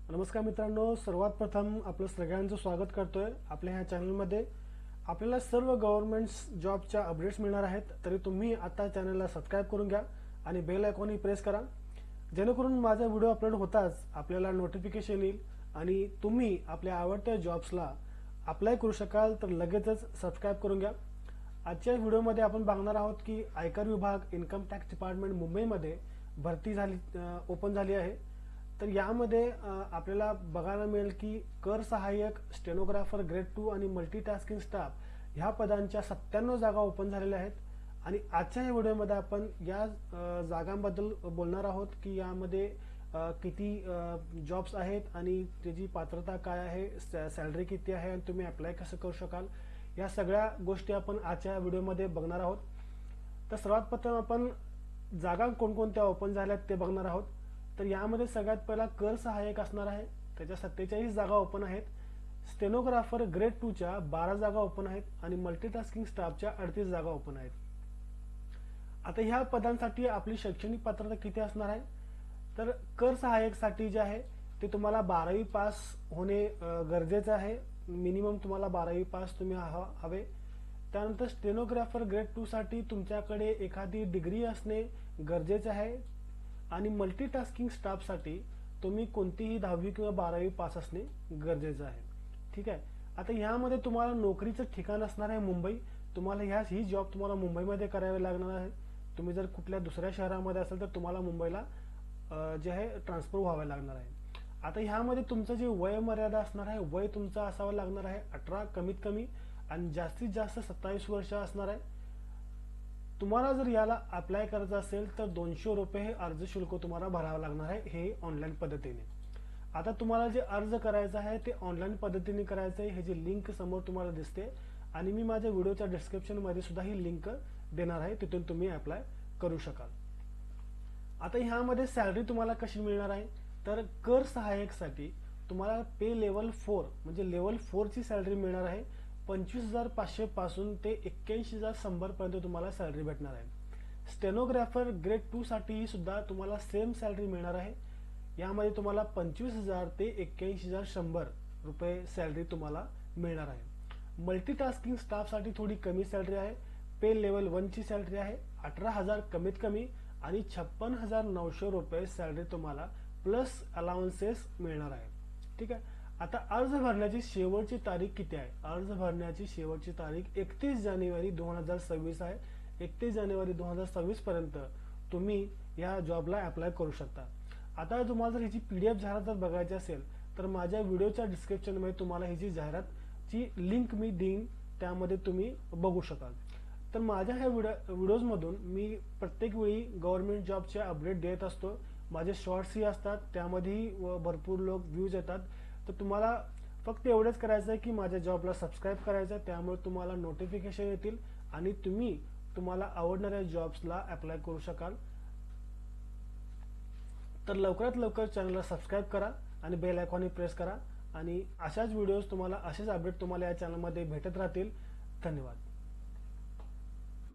नमस्कार मित्रांनो, सर्वात प्रथम आपलं सगळ्यांचं स्वागत करतोय आपल्या ह्या चॅनलमध्ये। आपल्याला सर्व गव्हर्नमेंट्स जॉबच्या अपडेट्स मिळणार आहेत, तरी तुम्ही आता चॅनलला सबस्क्राइब करून घ्या आणि बेल आयकॉनही प्रेस करा, जेणेकरून माझा व्हिडिओ अपलोड होताच आपल्याला नोटिफिकेशन येईल आणि तुम्ही आपल्या आवडत्या जॉब्सला अप्लाय करू शकाल। तर लगेचच सबस्क्राइब करून घ्या। आजच्या व्हिडिओमध्ये आपण बघणार आहोत की आयकर विभाग इन्कम टॅक्स डिपार्टमेंट मुंबईमध्ये भरती ओपन झाली आहे। तर यामध्ये आपल्याला बघायला मिळेल की कर सहाय्यक, स्टेनोग्राफर ग्रेड 2 आणि मल्टीटास्किंग स्टाफ ह्या पदांच्या 97 जागा ओपन झालेल्या आहेत। आणि आजच्या या व्हिडिओमध्ये आपण या जागांबद्दल बोलणार आहोत की यामध्ये किती जॉब्स आहेत आणि त्याची पात्रता काय आहे, सॅलरी किती आहे आणि तुम्ही अप्लाय कसं करू शकाल, या सगळ्या गोष्टी आपण आजच्या व्हिडिओमध्ये बघणार आहोत। तर सर्वात प्रथम आपण जागा कोणकोणत्या ओपन झाल्यात ते बघणार आहोत। तर यामध्ये सगळ्यात पहिला कर सहाय्यक असणार आहे, त्याच्या 47 जागा ओपन आहेत। स्टेनोग्राफर ग्रेड 2 च्या 12 जागा ओपन आहेत आणि मल्टीटास्किंग स्टाफच्या 38 जागा ओपन आहेत। आता ह्या पदांसाठी आपली शैक्षणिक पात्रता किती असणार आहे, तर कर सहाय्यक साठी जे आहे ते तुम्हाला 12वी पास होणे गरजेचं आहे। मिनिमम तुम्हाला 12वी पास तुम्ही हवे। त्यानंतर स्टेनोग्राफर ग्रेड 2 साठी तुमच्याकडे एखादी डिग्री असणे गरजेचे आहे आणि मल्टीटास्किंग स्टाफसाठी तुम्ही कोणतीही 10वी किंवा 12वी पास असणे गरजेचं आहे। ठीक आहे। आता ह्यामध्ये तुम्हाला नोकरीचं ठिकाण असणार आहे मुंबई। तुम्हाला ही जॉब तुम्हाला मुंबईमध्ये करावी लागणार आहे। तुम्ही जर कुठल्या दुसऱ्या शहरामध्ये असाल तर तुम्हाला मुंबईला जे आहे ट्रान्सफर व्हावे लागणार आहे। आता ह्यामध्ये तुमचं जे वय मर्यादा असणार आहे, वय तुमचं असावं लागणार आहे 18 कमीत कमी आणि जास्तीत जास्त 27 वर्ष असणार आहे। तुम्हाला जर याला अप्लाय करायचं असेल तर 200 रुपये हे अर्ज शुल्क तुम्हाला भरावं लागणार आहे, हे ऑनलाईन पद्धतीने। आता तुम्हाला जे अर्ज करायचं आहे ते ऑनलाईन पद्धतीने करायचं आहे। ह्याची लिंक समोर तुम्हाला दिसते आणि मी माझ्या व्हिडिओच्या डिस्क्रिप्शन मध्ये सुद्धा ही लिंक देणार आहे, तिथून तुम्ही अप्लाय करू शकाल। आता ह्यामध्ये सॅलरी तुम्हाला कशी मिळणार आहे, तर कर सहाय्यक साठी तुम्हाला पे लेवल 4 म्हणजे लेवल 4 ची सॅलरी मिळणार आहे। 25,500 पासून ते 81,100 पर्यंत तुम्हाला सॅलरी भेटणार आहे। स्टेनोग्राफर ग्रेड 2 साठी सुद्धा तुम्हाला सेम सॅलरी मिळणार आहे। यामध्ये तुम्हाला 25,000 ते 81,100 रुपये सॅलरी तुम्हाला मिळणार आहे। मल्टीटास्किंग स्टाफ साठी थोडी कमी सॅलरी आहे। पे लेवल 1 ची सॅलरी आहे 18,000 कमीत कमी आणि 56,900 रुपये सॅलरी तुम्हाला प्लस अलाउन्सेस मिळणार आहे। ठीक आहे। आता अर्ज भरण्याची शेवटची तारीख किती आहे, अर्ज भरण्याची शेवटची तारीख 31 जानेवारी 2026 आहे। 31 जानेवारी 2026 पर्यंत तुम्ही या जॉबला अप्लाय करू शकता। आता तुम्हाला जर ह्याची PDF जाहिरात जर बघायची असेल तर माझ्या व्हिडिओच्या डिस्क्रिप्शन मध्ये तुम्हाला ह्याची जाहिरातची लिंक मी देईन, त्यामध्ये तुम्ही बघू शकाल। तर माझ्या ह्या व्हिडिओज मधून मी प्रत्येक वेळी गव्हर्नमेंट जॉबचे अपडेट देत असतो। माझे शॉर्ट्सही असतात, त्यामध्येही भरपूर लोक व्ह्यूज येतात। तर तुम्हाला फक्त एवढंच करायचं आहे की माझ्या जॉबला सबस्क्राइब करायचं आहे, त्यामुळे तुम्हाला नोटिफिकेशन येतील आणि तुम्हाला आवडणाऱ्या जॉब्सला अप्लाय करू शकाल। तर लवकरात लवकर चॅनलला सबस्क्राइब करा आणि बेल आयकॉनही प्रेस करा आणि अशाच व्हिडिओज तुम्हाला, असेच अपडेट तुम्हाला या चॅनलमध्ये भेटत राहतील। धन्यवाद।